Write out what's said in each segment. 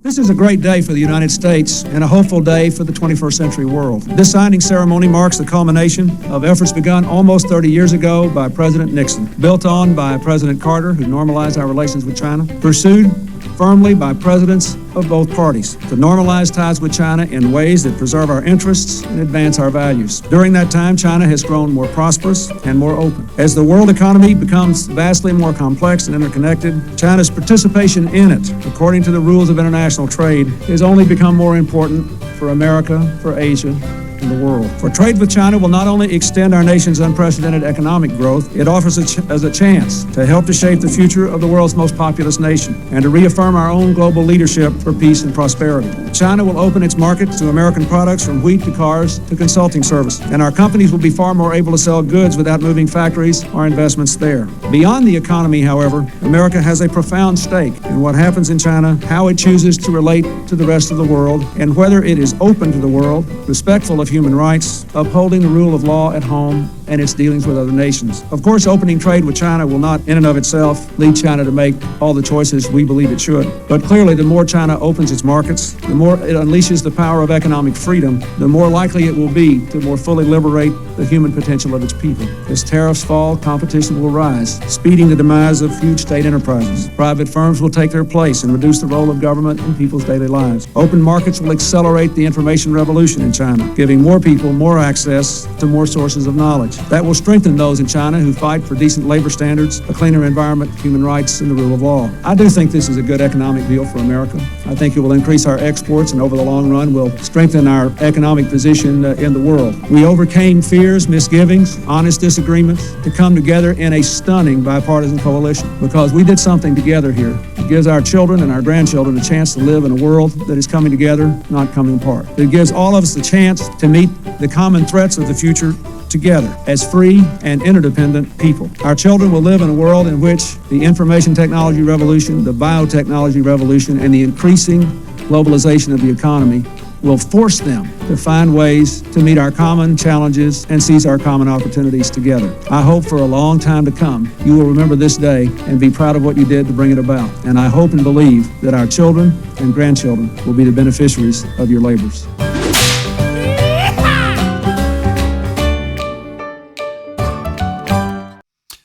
This is a great day for the United States and a hopeful day for the 21st century world. This signing ceremony marks the culmination of efforts begun almost 30 years ago by President Nixon, built on by President Carter, who normalized our relations with China, pursued firmly by presidents of both parties to normalize ties with China in ways that preserve our interests and advance our values. During that time, China has grown more prosperous and more open. As the world economy becomes vastly more complex and interconnected, China's participation in it, according to the rules of international trade, has only become more important for America, for Asia, and the world. For trade with China will not only extend our nation's unprecedented economic growth, it offers us a chance to help to shape the future of the world's most populous nation and to reaffirm our own global leadership for peace and prosperity. China will open its markets to American products from wheat to cars to consulting services, and our companies will be far more able to sell goods without moving factories or investments there. Beyond the economy, however, America has a profound stake in what happens in China, how it chooses to relate to the rest of the world, and whether it is open to the world, respectful of human rights, upholding the rule of law at home, and its dealings with other nations. Of course, opening trade with China will not, in and of itself, lead China to make all the choices we believe it should. But clearly, the more China opens its markets, the more it unleashes the power of economic freedom, the more likely it will be to more fully liberate the human potential of its people. As tariffs fall, competition will rise, speeding the demise of huge state enterprises. Private firms will take their place and reduce the role of government in people's daily lives. Open markets will accelerate the information revolution in China, giving more people more access to more sources of knowledge. That will strengthen those in China who fight for decent labor standards, a cleaner environment, human rights, and the rule of law. I do think this is a good economic deal for America. I think it will increase our exports and over the long run will strengthen our economic position in the world. We overcame fears, misgivings, honest disagreements to come together in a stunning bipartisan coalition because we did something together here. It gives our children and our grandchildren a chance to live in a world that is coming together, not coming apart. It gives all of us the chance to meet the common threats of the future together as free and interdependent people. Our children will live in a world in which the information technology revolution, the biotechnology revolution, and the increasing globalization of the economy will force them to find ways to meet our common challenges and seize our common opportunities together. I hope for a long time to come, you will remember this day and be proud of what you did to bring it about. And I hope and believe that our children and grandchildren will be the beneficiaries of your labors.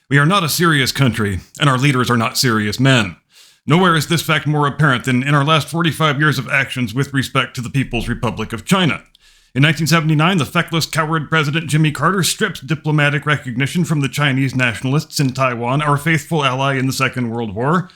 We are not a serious country, and our leaders are not serious men. Nowhere is this fact more apparent than in our last 45 years of actions with respect to the People's Republic of China. In 1979, the feckless, coward President Jimmy Carter stripped diplomatic recognition from the Chinese Nationalists in Taiwan, our faithful ally in the Second World War,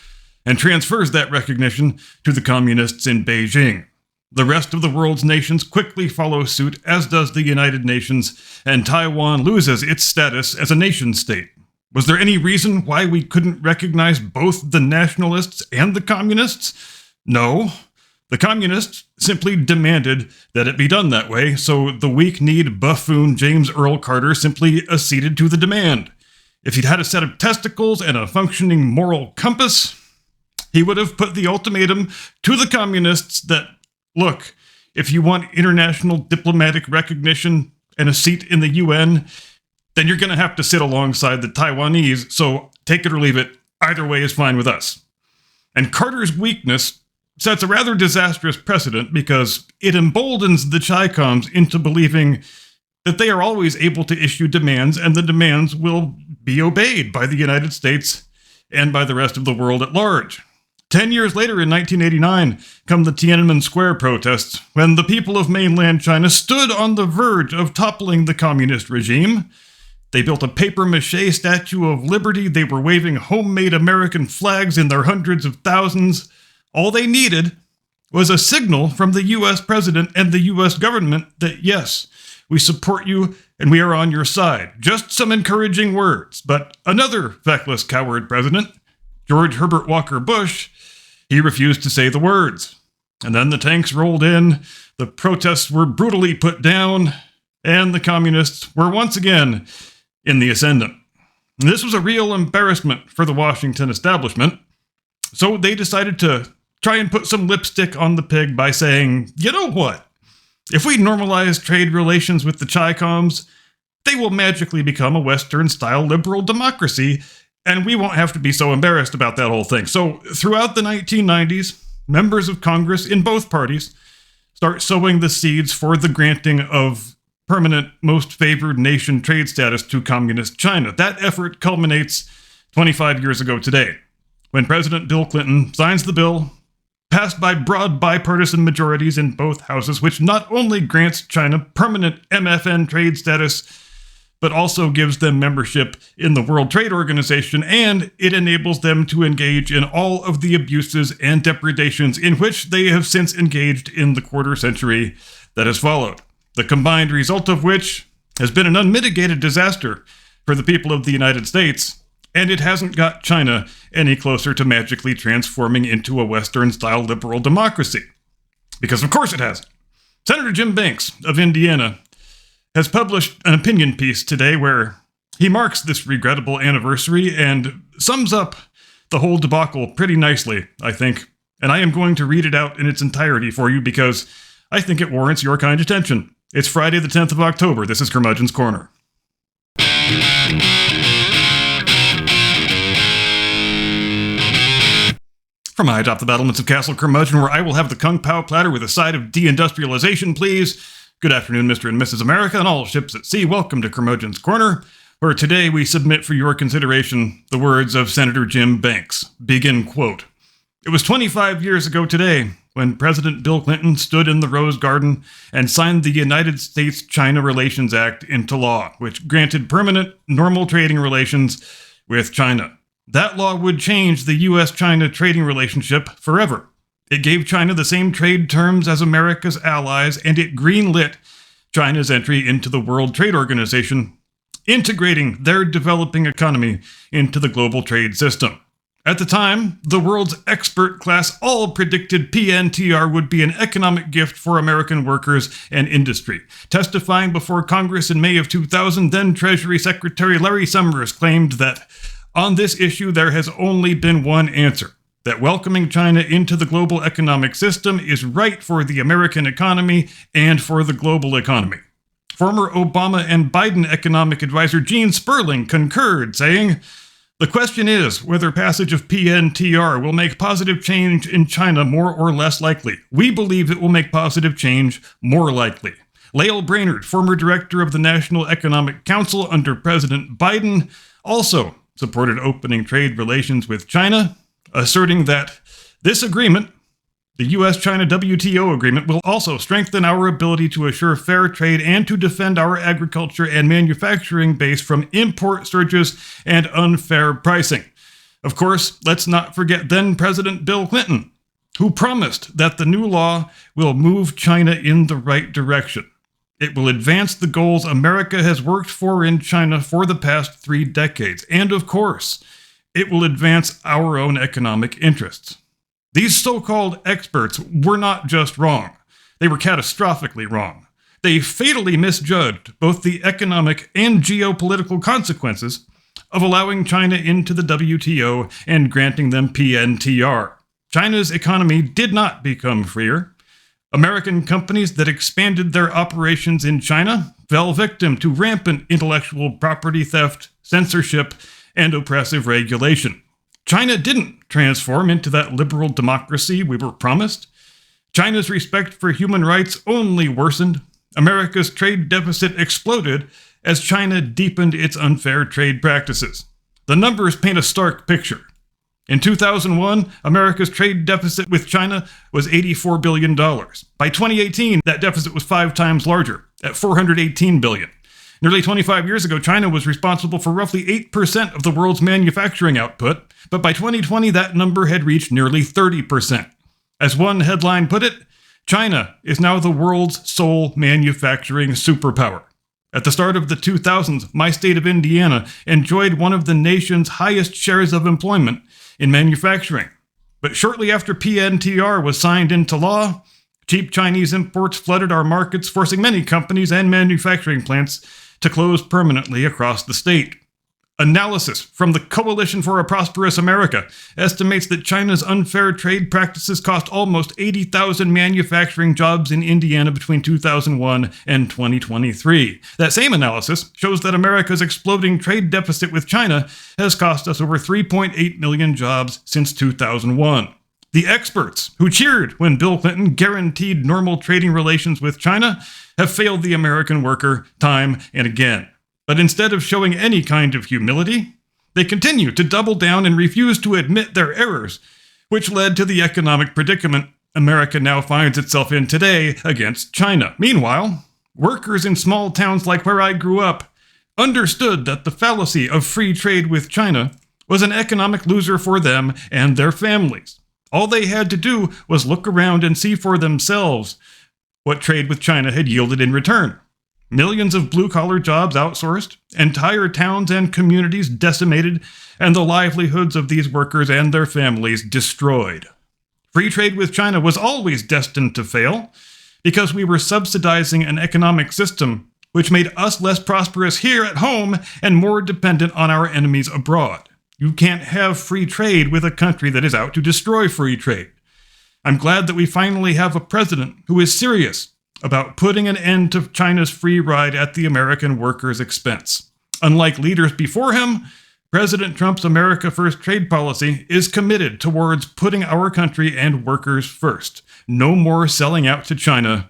and transfers that recognition to the communists in Beijing. The rest of the world's nations quickly follow suit, as does the United Nations, and Taiwan loses its status as a nation-state. Was there any reason why we couldn't recognize both the nationalists and the communists? No. The communists simply demanded that it be done that way, so the weak-kneed buffoon James Earl Carter simply acceded to the demand. If he'd had a set of testicles and a functioning moral compass, he would have put the ultimatum to the communists that, look, if you want international diplomatic recognition and a seat in the UN, then you're going to have to sit alongside the Taiwanese, so take it or leave it, either way is fine with us. And Carter's weakness sets a rather disastrous precedent because it emboldens the ChiComs into believing that they are always able to issue demands, and the demands will be obeyed by the United States and by the rest of the world at large. 10 years later, in 1989, come the Tienanmen Square protests, when the people of mainland China stood on the verge of toppling the communist regime. They built a papier-mache Statue of Liberty. They were waving homemade American flags in their hundreds of thousands. All they needed was a signal from the U.S. president and the U.S. government that, yes, we support you and we are on your side. Just some encouraging words. But another feckless coward president, George Herbert Walker Bush, he refused to say the words. And then the tanks rolled in, the protests were brutally put down, and the communists were once again in the ascendant. This was a real embarrassment for the Washington establishment, so they decided to try and put some lipstick on the pig by saying, you know what? If we normalize trade relations with the ChiComs, they will magically become a Western-style liberal democracy, and we won't have to be so embarrassed about that whole thing. So throughout the 1990s, members of Congress in both parties start sowing the seeds for the granting of permanent most favored nation trade status to Communist China. That effort culminates 25 years ago today, when President Bill Clinton signs the bill, passed by broad bipartisan majorities in both houses, which not only grants China permanent MFN trade status, but also gives them membership in the World Trade Organization, and it enables them to engage in all of the abuses and depredations in which they have since engaged in the quarter century that has followed. The combined result of which has been an unmitigated disaster for the people of the United States, and it hasn't got China any closer to magically transforming into a Western-style liberal democracy. Because of course it hasn't. Senator Jim Banks of Indiana has published an opinion piece today where he marks this regrettable anniversary and sums up the whole debacle pretty nicely, I think. And I am going to read it out in its entirety for you because I think it warrants your kind attention. It's Friday the 10th of October. This is Curmudgeon's Corner. From high atop the battlements of Castle Curmudgeon, where I will have the Kung Pao platter with a side of deindustrialization, please. Good afternoon, Mr. and Mrs. America, and all ships at sea. Welcome to Curmudgeon's Corner, where today we submit for your consideration the words of Senator Jim Banks. Begin quote. It was 25 years ago today when President Bill Clinton stood in the Rose Garden and signed the United States-China Relations Act into law, which granted permanent, normal trading relations with China. That law would change the U.S.-China trading relationship forever. It gave China the same trade terms as America's allies, and it greenlit China's entry into the World Trade Organization, integrating their developing economy into the global trade system. At the time, the world's expert class all predicted PNTR would be an economic gift for American workers and industry. Testifying before Congress in May of 2000, then Treasury Secretary Larry Summers claimed that on this issue there has only been one answer: that welcoming China into the global economic system is right for the American economy and for the global economy. Former Obama and Biden economic advisor Gene Sperling concurred, saying, "The question is whether passage of PNTR will make positive change in China more or less likely. We believe it will make positive change more likely." Lael Brainerd, former director of the National Economic Council under President Biden, also supported opening trade relations with China, asserting that this agreement, the U.S.-China WTO agreement, will also strengthen our ability to assure fair trade and to defend our agriculture and manufacturing base from import surges and unfair pricing. Of course, let's not forget then President Bill Clinton, who promised that the new law will move China in the right direction. It will advance the goals America has worked for in China for the past 3 decades. And of course, it will advance our own economic interests. These so-called experts were not just wrong. They were catastrophically wrong. They fatally misjudged both the economic and geopolitical consequences of allowing China into the WTO and granting them PNTR. China's economy did not become freer. American companies that expanded their operations in China fell victim to rampant intellectual property theft, censorship, and oppressive regulation. China didn't transform into that liberal democracy we were promised. China's respect for human rights only worsened. America's trade deficit exploded as China deepened its unfair trade practices. The numbers paint a stark picture. In 2001, America's trade deficit with China was $84 billion. By 2018, that deficit was 5 times larger, at $418 billion. Nearly 25 years ago, China was responsible for roughly 8% of the world's manufacturing output, but by 2020, that number had reached nearly 30%. As one headline put it, China is now the world's sole manufacturing superpower. At the start of the 2000s, my state of Indiana enjoyed one of the nation's highest shares of employment in manufacturing. But shortly after PNTR was signed into law, cheap Chinese imports flooded our markets, forcing many companies and manufacturing plants to close permanently across the state. Analysis from the Coalition for a Prosperous America estimates that China's unfair trade practices cost almost 80,000 manufacturing jobs in Indiana between 2001 and 2023. That same analysis shows that America's exploding trade deficit with China has cost us over 3.8 million jobs since 2001. The experts who cheered when Bill Clinton guaranteed normal trading relations with China have failed the American worker time and again. But instead of showing any kind of humility, they continue to double down and refuse to admit their errors, which led to the economic predicament America now finds itself in today against China. Meanwhile, workers in small towns like where I grew up understood that the fallacy of free trade with China was an economic loser for them and their families. All they had to do was look around and see for themselves what trade with China had yielded in return. Millions of blue-collar jobs outsourced, entire towns and communities decimated, and the livelihoods of these workers and their families destroyed. Free trade with China was always destined to fail because we were subsidizing an economic system which made us less prosperous here at home and more dependent on our enemies abroad. You can't have free trade with a country that is out to destroy free trade. I'm glad that we finally have a president who is serious about putting an end to China's free ride at the American workers' expense. Unlike leaders before him, President Trump's America First trade policy is committed towards putting our country and workers first. No more selling out to China.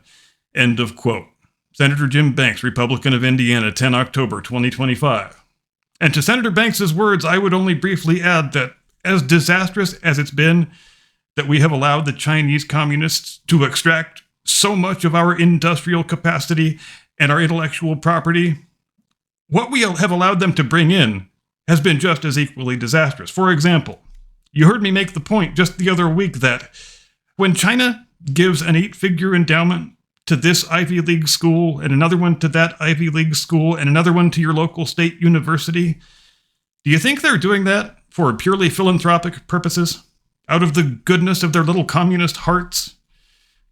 End of quote. Senator Jim Banks, Republican of Indiana, 10 October 2025. And to Senator Banks's words, I would only briefly add that as disastrous as it's been that we have allowed the Chinese communists to extract so much of our industrial capacity and our intellectual property, what we have allowed them to bring in has been just as equally disastrous. For example, you heard me make the point just the other week that when China gives an 8-figure endowment to this Ivy League school and another one to that Ivy League school and another one to your local state university, do you think they're doing that for purely philanthropic purposes? Out of the goodness of their little communist hearts?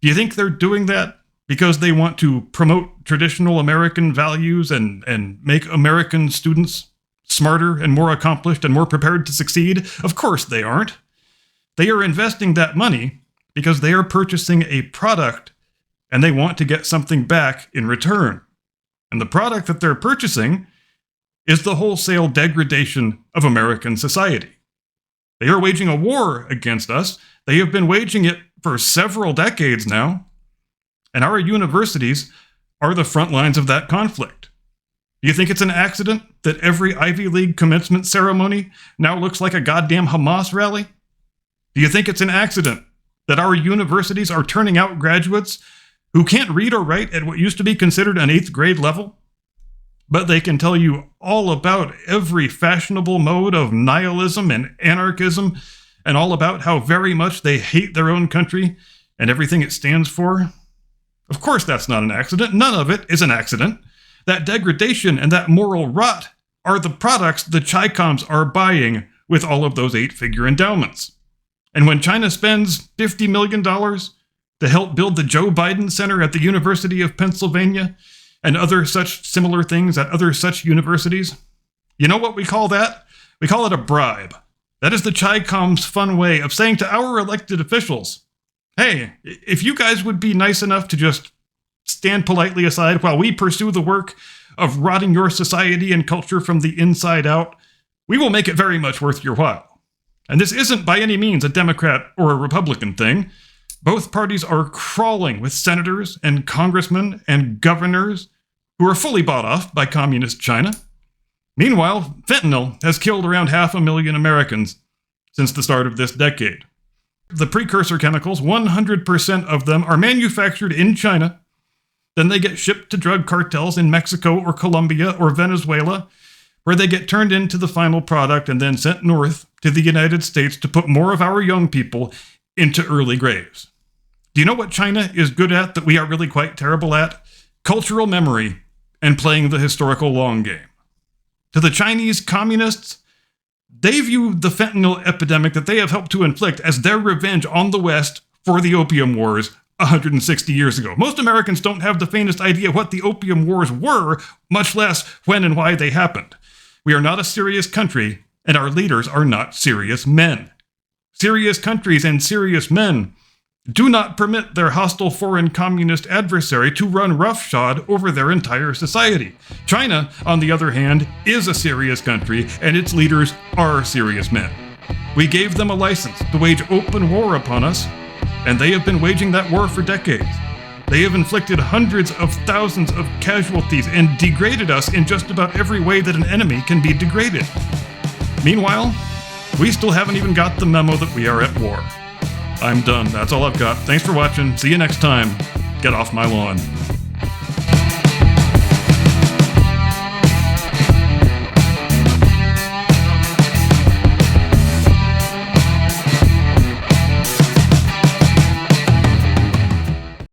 Do you think they're doing that because they want to promote traditional American values and make American students smarter and more accomplished and more prepared to succeed? Of course they aren't. They are investing that money because they are purchasing a product and they want to get something back in return. And the product that they're purchasing is the wholesale degradation of American society. They are waging a war against us. They have been waging it for several decades now, and our universities are the front lines of that conflict. Do you think it's an accident that every Ivy League commencement ceremony now looks like a goddamn Hamas rally? Do you think it's an accident that our universities are turning out graduates who can't read or write at what used to be considered an 8th grade level? But they can tell you all about every fashionable mode of nihilism and anarchism, and all about how very much they hate their own country and everything it stands for? Of course that's not an accident. None of it is an accident. That degradation and that moral rot are the products the ChiComs are buying with all of those 8-figure endowments. And when China spends $50 million to help build the Joe Biden Center at the University of Pennsylvania and other such similar things at other such universities, you know what we call that? We call it a bribe. That is the ChiComs' fun way of saying to our elected officials, hey, if you guys would be nice enough to just stand politely aside while we pursue the work of rotting your society and culture from the inside out, we will make it very much worth your while. And this isn't by any means a Democrat or a Republican thing. Both parties are crawling with senators and congressmen and governors who are fully bought off by communist China. Meanwhile, fentanyl has killed around 500,000 Americans since the start of this decade. The precursor chemicals, 100% of them are manufactured in China. Then they get shipped to drug cartels in Mexico or Colombia or Venezuela, where they get turned into the final product and then sent north to the United States to put more of our young people into early graves. Do you know what China is good at that we are really quite terrible at? Cultural memory and playing the historical long game. To the Chinese communists, they view the fentanyl epidemic that they have helped to inflict as their revenge on the West for the Opium Wars 160 years ago. Most Americans don't have the faintest idea what the Opium Wars were, much less when and why they happened. We are not a serious country, and our leaders are not serious men. Serious countries and serious men do not permit their hostile foreign communist adversary to run roughshod over their entire society. China, on the other hand, is a serious country, and its leaders are serious men. We gave them a license to wage open war upon us, and they have been waging that war for decades. They have inflicted hundreds of thousands of casualties and degraded us in just about every way that an enemy can be degraded. Meanwhile, we still haven't even got the memo that we are at war. I'm done. That's all I've got. Thanks for watching. See you next time. Get off my lawn.